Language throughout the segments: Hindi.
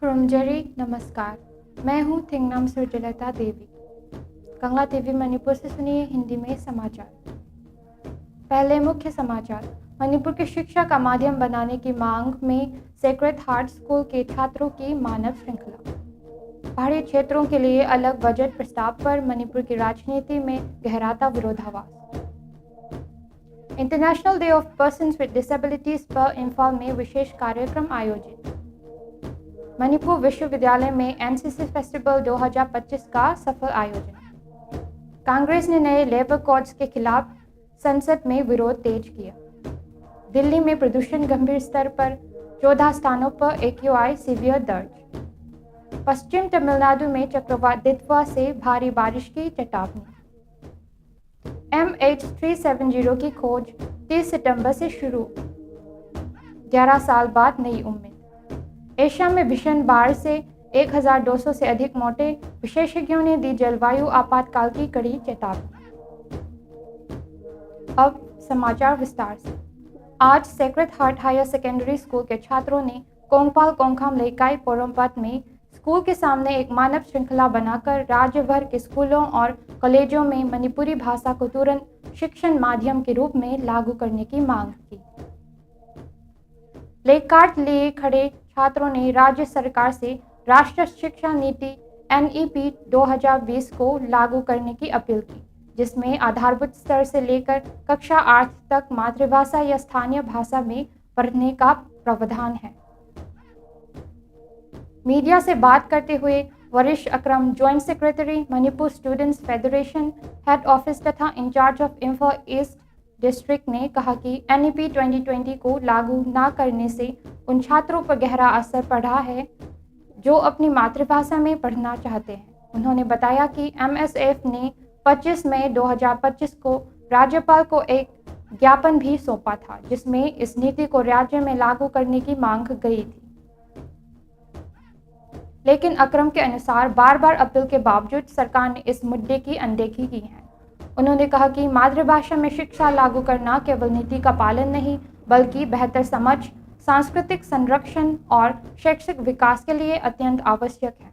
खुरुमजरी नमस्कार। मैं हूँ थिंगनाम सुरजलता देवी। कंगला टीवी मणिपुर से सुनिए हिंदी में समाचार। पहले मुख्य समाचार। मणिपुर की शिक्षा का माध्यम बनाने की मांग में सेक्रेड हार्ट स्कूल के छात्रों की मानव श्रृंखला। पहाड़ी क्षेत्रों के लिए अलग बजट प्रस्ताव पर मणिपुर की राजनीति में गहराता विरोधाभास। International day of persons with disabilities पर इम्फाल में विशेष कार्यक्रम आयोजित। मणिपुर विश्वविद्यालय में एनसीसी फेस्टिवल 2025 का सफल आयोजन। कांग्रेस ने नए लेबर कोड्स के खिलाफ संसद में विरोध तेज किया। दिल्ली में प्रदूषण गंभीर स्तर पर, 14 स्थानों पर AQI सीवियर दर्ज। पश्चिम तमिलनाडु में चक्रवात दितवा से भारी बारिश की चेतावनी। MH370 की खोज 30 सितंबर से शुरू, 11 साल बाद नई उम्मीद। एशिया में भीषण बाढ़ से 1200 से अधिक मौतें, विशेषज्ञों ने दी जलवायु आपातकाल की कड़ी चेतावनी। अब समाचार विस्तार से। आज Sacred Heart Higher Secondary School के छात्रों ने कोंगपाल कोंगखाम लेकाई पोरमपत में स्कूल के सामने एक मानव श्रृंखला बनाकर राज्य भर के स्कूलों और कॉलेजों में मणिपुरी भाषा को तुरंत शिक्षण माध्यम के रूप में लागू करने की मांग की। प्लेकार्ड लिए खड़े छात्रों ने राज्य सरकार से राष्ट्रीय शिक्षा नीति NEP 2020 को लागू करने की अपील की, जिसमें आधारभूत स्तर से लेकर कक्षा 8 तक मातृभाषा या स्थानीय भाषा में पढ़ने का प्रावधान है। मीडिया से बात करते हुए वरिष्ठ Akram joint secretary Manipur students federation head office तथा in charge of Imphal east district ने कहा कि NEP 2020 को लागू न करने से उन छात्रों पर गहरा असर पड़ा है जो अपनी मातृभाषा में पढ़ना चाहते हैं। उन्होंने बताया कि MSF ने 25 मई 2025 को राज्यपाल को एक ज्ञापन भी सौंपा था, जिसमें इस नीति को राज्य में लागू करने की मांग गई थी। लेकिन अक्रम के अनुसार बार बार अपील के बावजूद सरकार ने इस मुद्दे की अनदेखी की है। उन्होंने कहा कि मातृभाषा में शिक्षा लागू करना केवल नीति का पालन नहीं, बल्कि बेहतर समझ, सांस्कृतिक संरक्षण और शैक्षिक विकास के लिए अत्यंत आवश्यक है।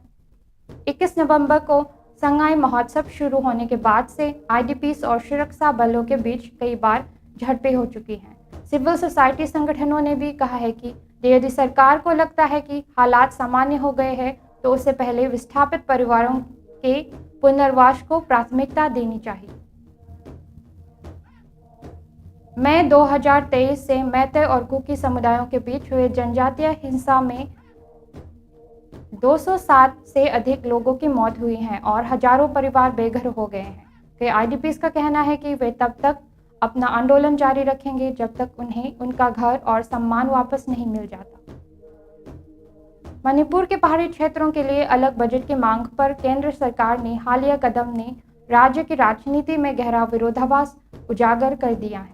21 नवंबर को संगाई महोत्सव शुरू होने के बाद से IDPs और सुरक्षा बलों के बीच कई बार झड़पें हो चुकी हैं। सिविल सोसाइटी संगठनों ने भी कहा है कि यदि सरकार को लगता है कि हालात सामान्य हो गए हैं, तो उससे पहले विस्थापित परिवारों के पुनर्वास को प्राथमिकता देनी चाहिए। मई 2023 से मैते और कुकी समुदायों के बीच हुए जनजातीय हिंसा में 207 से अधिक लोगों की मौत हुई है और हजारों परिवार बेघर हो गए हैं। कई IDPs का कहना है कि वे तब तक अपना आंदोलन जारी रखेंगे जब तक उन्हें उनका घर और सम्मान वापस नहीं मिल जाता। मणिपुर के पहाड़ी क्षेत्रों के लिए अलग बजट की मांग पर केंद्र सरकार ने हालिया कदम ने राज्य की राजनीति में गहरा विरोधाभास उजागर कर दिया है।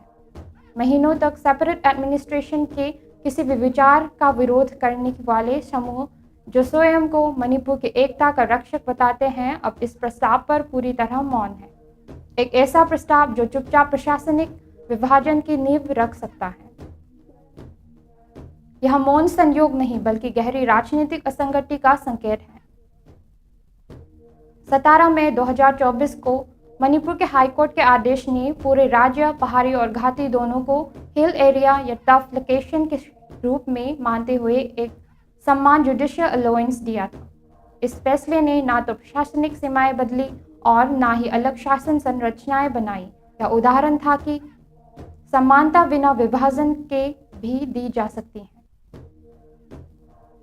महीनों तक सेपरेट एडमिनिस्ट्रेशन के किसी भी विचार का विरोध करने वाले समूह जो स्वयं को मणिपुर की एकता का रक्षक बताते हैं, अब इस प्रस्ताव पर पूरी तरह मौन है। एक ऐसा प्रस्ताव जो चुपचाप प्रशासनिक विभाजन की नींव रख सकता है। यह मौन संयोग नहीं, बल्कि गहरी राजनीतिक असंगति का संकेत है। 17 मई 2024 को मणिपुर के हाईकोर्ट के आदेश ने पूरे राज्य, पहाड़ी और घाटी दोनों को हिल एरिया या टफ लोकेशन के रूप में मानते हुए एक सम्मान जुडिशियल अलाउंस दिया था। इस फैसले ने ना तो प्रशासनिक सीमाएं बदली और ना ही अलग शासन संरचनाएं बनाई। यह उदाहरण था कि समानता बिना विभाजन के भी दी जा सकती है।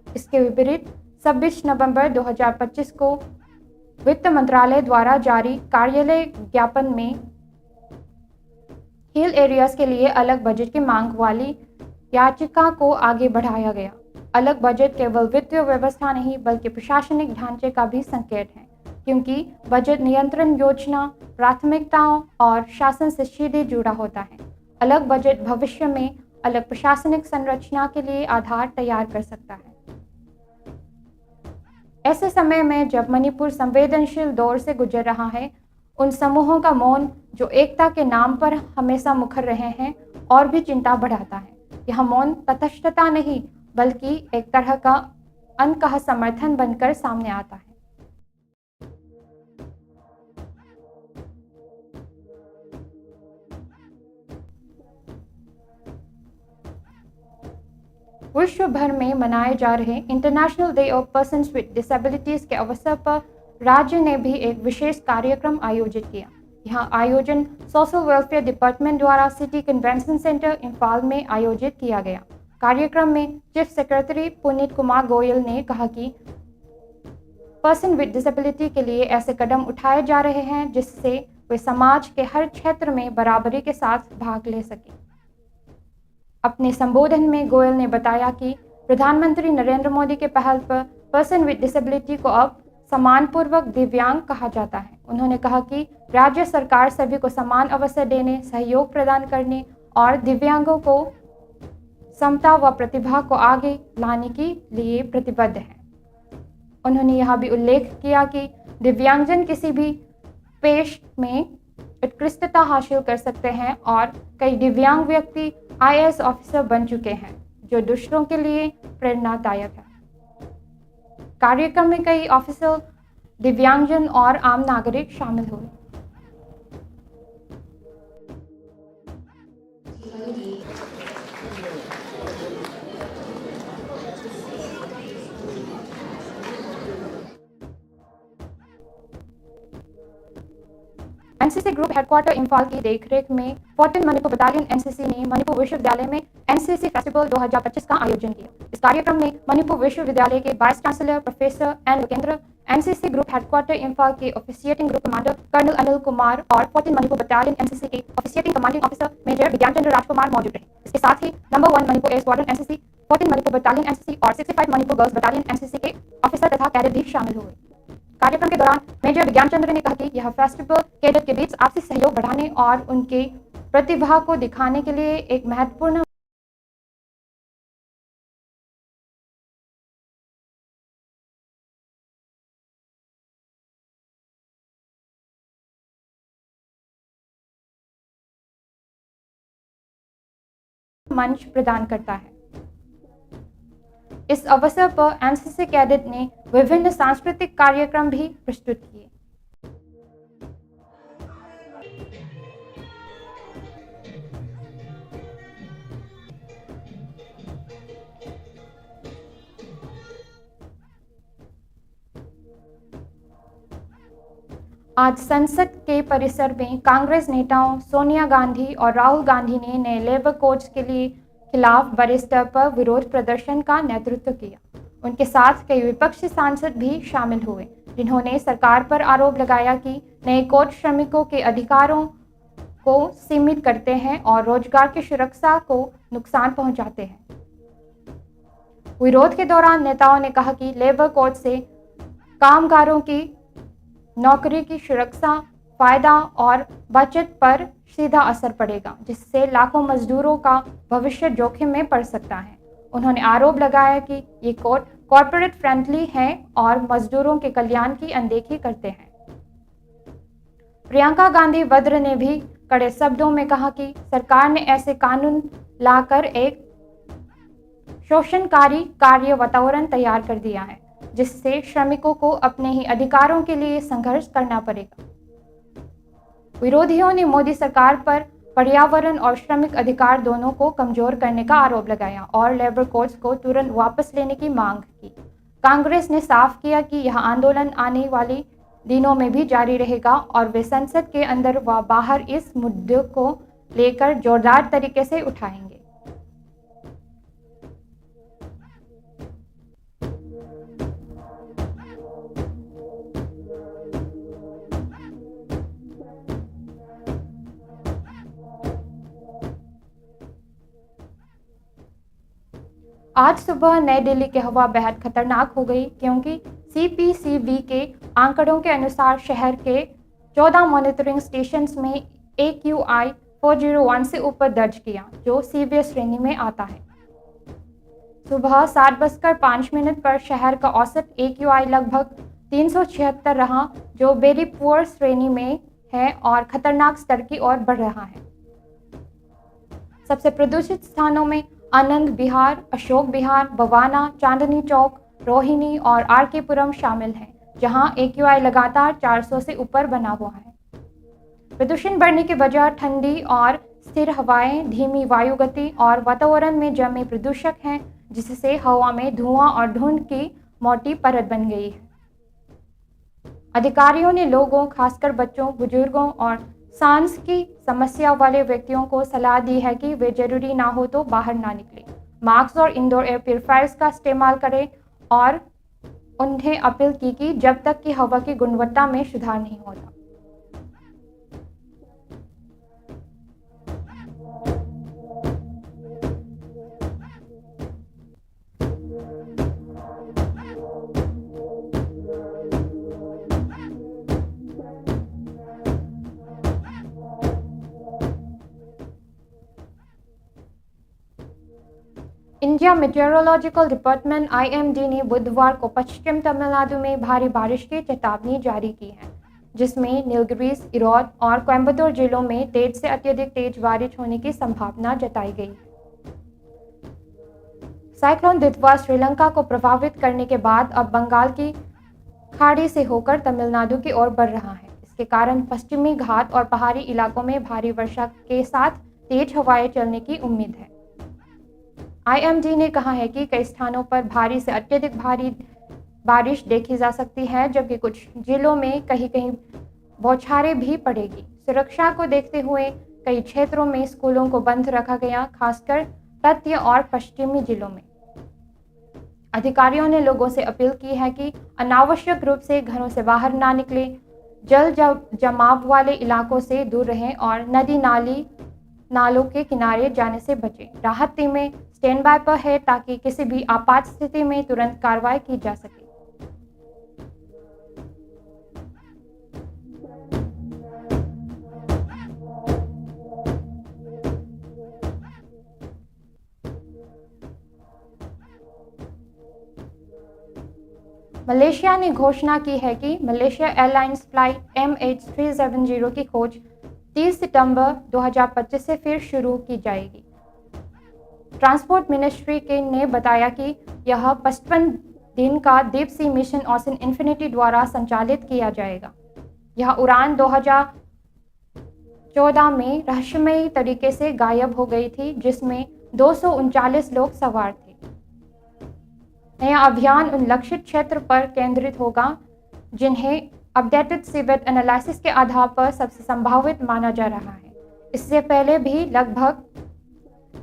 इसके विपरीत 26 नवंबर 2025 को वित्त मंत्रालय द्वारा जारी कार्यालय ज्ञापन में हिल एरियाज के लिए अलग बजट की मांग वाली याचिका को आगे बढ़ाया गया। अलग बजट केवल वित्तीय व्यवस्था नहीं, बल्कि प्रशासनिक ढांचे का भी संकेत है, क्योंकि बजट नियंत्रण योजना, प्राथमिकताओं और शासन से सीधे जुड़ा होता है। अलग बजट भविष्य में अलग प्रशासनिक संरचना के लिए आधार तैयार कर सकता है। ऐसे समय में जब मणिपुर संवेदनशील दौर से गुजर रहा है, उन समूहों का मौन जो एकता के नाम पर हमेशा मुखर रहे हैं, और भी चिंता बढ़ाता है। यह मौन तटस्थता नहीं, बल्कि एक तरह का अनकहा समर्थन बनकर सामने आता है। विश्व भर में मनाए जा रहे international day of persons with disabilities के अवसर पर राज्य ने भी एक विशेष कार्यक्रम आयोजित किया। यह आयोजन सोशल वेलफेयर डिपार्टमेंट द्वारा सिटी कन्वेंशन सेंटर इम्फाल में आयोजित किया गया। कार्यक्रम में चीफ सेक्रेटरी पुनीत कुमार गोयल ने कहा कि पर्सन विद डिसेबिलिटी के लिए ऐसे कदम उठाए जा रहे हैं जिससे वे समाज के हर क्षेत्र में बराबरी के साथ भाग ले सकें। अपने संबोधन में गोयल ने बताया कि प्रधानमंत्री नरेंद्र मोदी के पहल पर पर्सन विद डिसेबिलिटी को अब सम्मानपूर्वक दिव्यांग कहा जाता है। उन्होंने कहा कि राज्य सरकार सभी को समान अवसर देने, सहयोग प्रदान करने और दिव्यांगों को समता व प्रतिभा को आगे लाने के लिए प्रतिबद्ध है। उन्होंने यह भी उल्लेख किया कि दिव्यांगजन किसी भी पेश में उत्कृष्टता हासिल कर सकते हैं और कई दिव्यांग व्यक्ति IAS ऑफिसर बन चुके हैं, जो दूसरों के लिए प्रेरणादायक है। कार्यक्रम में कई ऑफिसर, दिव्यांगजन और आम नागरिक शामिल हुए। एनसीसी ग्रुप हेडक्वार्टर इम्फाल की देखरेख में 14 मणिपुर बटालियन एनसीसी ने मणिपुर विश्वविद्यालय में एनसीसी फेस्टिवल 2025 का आयोजन किया। इस कार्यक्रम में मणिपुर विश्वविद्यालय के vice chancellor professor N Lokendra, NCC group headquarter Imphal के officiating group commander colonel Anil Kumar और 14 मणिपुर बटालियन एनसीसी के officiating commanding officer major Bigyanchandra Rajkumar मौजूद रहे। इसके साथ ही number 1 Manipur air squadron NCC, 14 Manipur battalion NCC और 65 मणिपुर गर्ल्स बटालियन एनसीसी के ऑफिसर तथा कैडेट भी शामिल हुए। कार्यक्रम के दौरान मेजर विज्ञानचंद्र ने कहा कि यह फेस्टिवल कैडेट के बीच आपसी सहयोग बढ़ाने और उनके प्रतिभा को दिखाने के लिए एक महत्वपूर्ण मंच प्रदान करता है। इस अवसर पर एनसीसी कैडेट ने विभिन्न सांस्कृतिक कार्यक्रम भी प्रस्तुत किए। आज संसद के परिसर में कांग्रेस नेताओं सोनिया गांधी और राहुल गांधी ने नए लेबर कोड्स के लिए खिलाफ बड़े स्तर पर विरोध प्रदर्शन का नेतृत्व किया। उनके साथ कई विपक्षी सांसद भी शामिल हुए, जिन्होंने सरकार पर आरोप लगाया कि नए कोड श्रमिकों के अधिकारों को सीमित करते हैं और रोजगार की सुरक्षा को नुकसान पहुंचाते हैं। विरोध के दौरान नेताओं ने कहा कि लेबर कोड से कामगारों की नौकरी की सुरक्षा, फायदा और बचत पर सीधा असर पड़ेगा, जिससे लाखों मजदूरों का भविष्य जोखिम में पड़ सकता है। उन्होंने आरोप लगाया कि ये कोड कॉर्पोरेट फ्रेंडली हैं और मजदूरों के कल्याण की अनदेखी करते हैं। प्रियंका गांधी वद्र ने भी कड़े शब्दों में कहा कि सरकार ने ऐसे कानून लाकर एक शोषणकारी कार्य वातावरण तैयार कर दिया है, जिससे श्रमिकों को अपने ही अधिकारों के लिए संघर्ष करना पड़ेगा। विरोधियों ने मोदी सरकार पर पर्यावरण और श्रमिक अधिकार दोनों को कमजोर करने का आरोप लगाया और लेबर कोड्स को तुरंत वापस लेने की मांग की। कांग्रेस ने साफ किया कि यह आंदोलन आने वाले दिनों में भी जारी रहेगा और वे संसद के अंदर व बाहर इस मुद्दे को लेकर जोरदार तरीके से उठाएंगे। आज सुबह नई दिल्ली की हवा बेहद खतरनाक हो गई, क्योंकि CPCB के आंकड़ों के अनुसार शहर के 14 मॉनिटरिंग स्टेशंस में AQI 401 से ऊपर दर्ज किया, जो सीवियर श्रेणी में आता है। सुबह 7:05 पर शहर का औसत AQI लगभग 376 रहा, जो वेरी पुअर श्रेणी में है और खतरनाक स्तर की ओर बढ़ रहा है। सबसे प्रदूषित स्थानों में आनंद विहार, अशोक विहार, बवाना, चांदनी चौक, रोहिणी और आरकेपुरम शामिल हैं, जहां AQI लगातार 400 से ऊपर बना हुआ है। प्रदूषण बढ़ने की वजह ठंडी और स्थिर हवाएं, धीमी वायु गति और वातावरण में जमे प्रदूषक हैं, जिससे हवा में धुआं और धुंध की मोटी परत बन गई है। अधिकारियों ने लोगों, खासकर बच्चों, बुजुर्गों और सांस की समस्या वाले व्यक्तियों को सलाह दी है कि वे जरूरी ना हो तो बाहर ना निकलें, मास्क और इंडोर एयर प्यूरिफायर्स का इस्तेमाल करें और उन्हें अपील की कि जब तक कि हवा की गुणवत्ता में सुधार नहीं होता। इंडिया मेटेरोलॉजिकल डिपार्टमेंट IMD ने बुधवार को पश्चिम तमिलनाडु में भारी बारिश की चेतावनी जारी की है, जिसमें नीलगिरीज, इरोड और कोयम्बटूर जिलों में तेज से अत्यधिक तेज बारिश होने की संभावना जताई गई है। साइक्लोन दितवा श्रीलंका को प्रभावित करने के बाद अब बंगाल की खाड़ी से होकर तमिलनाडु की ओर बढ़ रहा है। इसके कारण पश्चिमी घाट और पहाड़ी इलाकों में भारी वर्षा के साथ तेज हवाएं चलने की उम्मीद है। IMD ने कहा है कि कई स्थानों पर भारी से अत्यधिक भारी बारिश देखी जा सकती है, जबकि कुछ जिलों में कहीं कहीं बौछारें भी पड़ेगी। सुरक्षा को देखते हुए कई क्षेत्रों में स्कूलों को बंद रखा गया, खासकर तटीय और पश्चिमी जिलों में। अधिकारियों ने लोगों से अपील की है कि अनावश्यक रूप से घरों से बाहर ना निकलें, जल जमाव वाले इलाकों से दूर रहें और नदी नालों के किनारे जाने से बचें। राहत टीमें स्टैंड बाय पर है ताकि किसी भी आपात स्थिति में तुरंत कार्रवाई की जा सके। मलेशिया ने घोषणा की है कि मलेशिया एयरलाइंस फ्लाइट MH370 की खोज 30 सितंबर 2025 से फिर शुरू की जाएगी। ट्रांसपोर्ट मिनिस्ट्री ने बताया कि यह 55 दिन का deep sea mission ocean infinity द्वारा संचालित किया जाएगा। यह उड़ान 2014 में रहस्यमयी तरीके से गायब हो गई थी, जिसमें 239 लोग सवार थे। नया अभियान उन लक्षित क्षेत्र पर केंद्रित होगा जिन्हें अपडेटेड सीवेट एनालिसिस के आधार पर सबसे संभावित माना जा रहा है। इससे पहले भी लगभग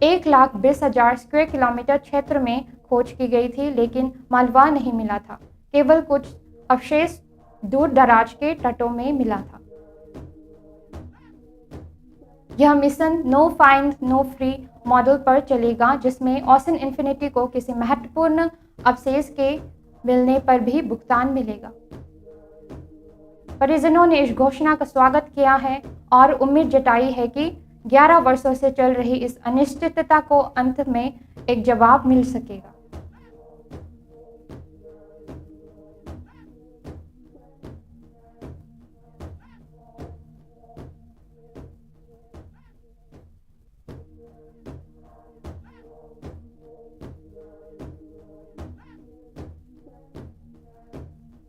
1,20,000 स्क्वायर किलोमीटर क्षेत्र में खोज की गई थी, लेकिन मालवा नहीं मिला था। केवल कुछ अवशेष दूर दराज के तटों में मिला था। यह mission no find no free model पर चलेगा, जिसमें ओशन इन्फिनिटी को किसी महत्वपूर्ण अवशेष के मिलने पर भी भुगतान मिलेगा। परिजनों ने इस घोषणा का स्वागत किया है और उम्मीद जताई है कि 11 वर्षों से चल रही इस अनिश्चितता को अंत में एक जवाब मिल सकेगा।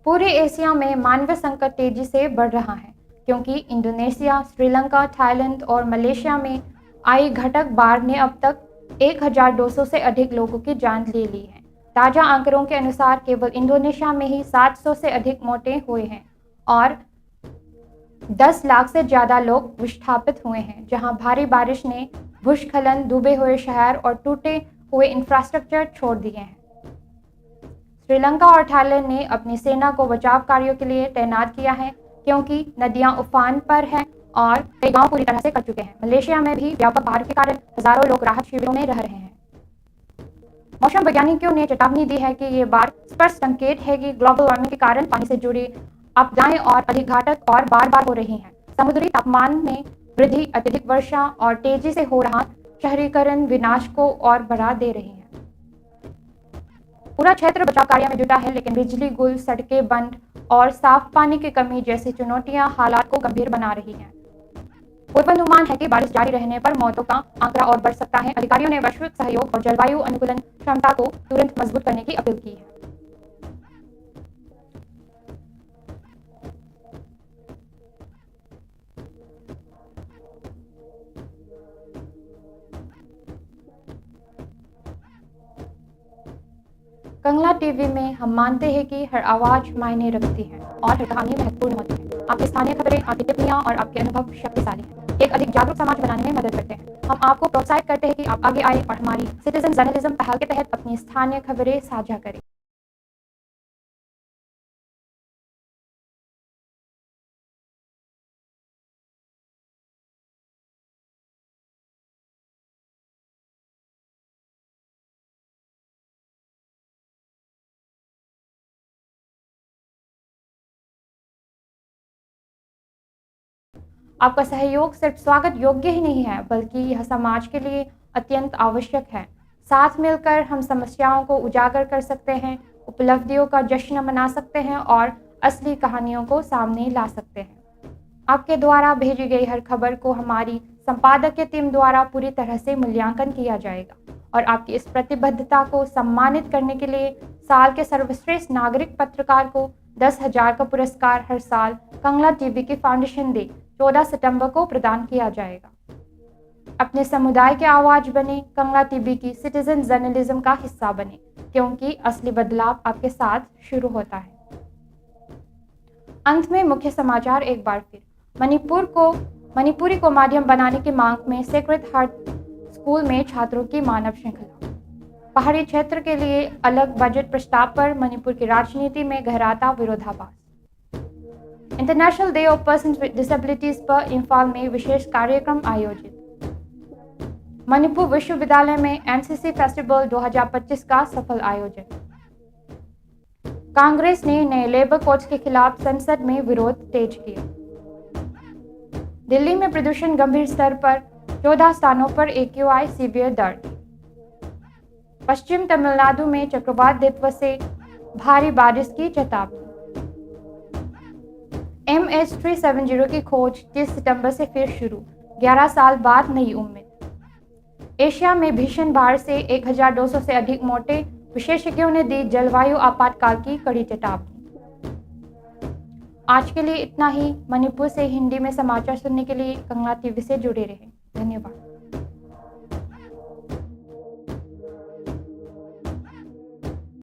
पूरे एशिया में मानवीय संकट तेजी से बढ़ रहा है, क्योंकि इंडोनेशिया, श्रीलंका, थाईलैंड और मलेशिया में आई घटक बाढ़ ने अब तक 1,200 से अधिक लोगों की जान ले ली है। ताज़ा आंकड़ों के अनुसार केवल इंडोनेशिया में ही 700 से अधिक मौतें हुए हैं और 10 लाख से ज़्यादा लोग विस्थापित हुए हैं, जहां भारी बारिश ने भूस्खलन, डूबे हुए शहर और टूटे हुए इंफ्रास्ट्रक्चर छोड़ दिए हैं। श्रीलंका और थाईलैंड ने अपनी सेना को बचाव कार्यों के लिए तैनात किया है, क्योंकि नदियां उफान पर हैं और कई गांव पूरी तरह से कट चुके हैं। मलेशिया में भी व्यापक बाढ़ के कारण हजारों लोग राहत शिविरों में रह रहे हैं। मौसम वैज्ञानिकों ने चेतावनी दी है कि ये बाढ़ स्पष्ट संकेत है कि ग्लोबल वार्मिंग के कारण पानी से जुड़ी आपदाएं और अधिक घातक और बार हो रही हैं। समुद्री तापमान में वृद्धि, अत्यधिक वर्षा और तेजी से हो रहा शहरीकरण विनाश को और बढ़ा दे रही है। पूरा क्षेत्र बचाव कार्य में जुटा है, लेकिन बिजली गुल, सड़कें बंद और साफ पानी की कमी जैसी चुनौतियां हालात को गंभीर बना रही हैं। पूर्वानुमान है कि बारिश जारी रहने पर मौतों का आंकड़ा और बढ़ सकता है। अधिकारियों ने वैश्विक सहयोग और जलवायु अनुकूलन क्षमता को तुरंत मजबूत करने की अपील की है। कंगला टीवी में हम मानते हैं कि हर आवाज़ मायने रखती है और हर कहानी महत्वपूर्ण होती है। आपकी स्थानीय खबरें, आपकी टिप्पणियां और आपके अनुभव शक्तिशाली हैं। एक अधिक जागरूक समाज बनाने में मदद करते हैं। हम आपको प्रोत्साहित करते हैं कि आप आगे आए और हमारी सिटीजन जर्नलिज्म पहल के तहत अपनी स्थानीय खबरें साझा करें। आपका सहयोग सिर्फ स्वागत योग्य ही नहीं है, बल्कि यह समाज के लिए अत्यंत आवश्यक है। साथ मिलकर हम समस्याओं को उजागर कर सकते हैं, उपलब्धियों का जश्न मना सकते हैं और असली कहानियों को सामने ला सकते हैं। आपके द्वारा भेजी गई हर खबर को हमारी संपादकीय टीम द्वारा पूरी तरह से मूल्यांकन किया जाएगा और आपकी इस प्रतिबद्धता को सम्मानित करने के लिए साल के सर्वश्रेष्ठ नागरिक पत्रकार को 10,000 का पुरस्कार हर साल कंगला टीवी की फाउंडेशन डे 14 सितंबर को प्रदान किया जाएगा। अपने समुदाय के आवाज बने, कंगला टीवी की सिटीजन जर्नलिज्म का हिस्सा बने, क्योंकि असली बदलाव आपके साथ शुरू होता है। अंत में मुख्य समाचार एक बार फिर। मणिपुरी को माध्यम बनाने की मांग में सेक्रेड हार्ट स्कूल में छात्रों की मानव श्रृंखला। पहाड़ी क्षेत्र के लिए अलग बजट प्रस्ताव पर मणिपुर की राजनीति में गहराता विरोधाभास। International day of persons with disabilities पर इम्फाल में विशेष कार्यक्रम आयोजित। मणिपुर विश्वविद्यालय में एमसीसी फेस्टिवल 2025 का सफल आयोजन। कांग्रेस ने नए लेबर कोड्स के खिलाफ संसद में विरोध तेज किया। दिल्ली में प्रदूषण गंभीर स्तर पर, 14 स्थानों पर AQI सीवियर दर्ज। पश्चिम तमिलनाडु में चक्रवात दित्व से भारी बारिश की चेतावनी। MH370 की खोज 30 सितंबर से फिर शुरू, 11 साल बाद नई उम्मीद। एशिया में भीषण बाढ़ से 1200 से अधिक मौतें, विशेषज्ञों ने दी जलवायु आपातकाल की कड़ी चेतावनी। आज के लिए इतना ही। मणिपुर से हिंदी में समाचार सुनने के लिए कंगला टीवी से जुड़े रहें। धन्यवाद।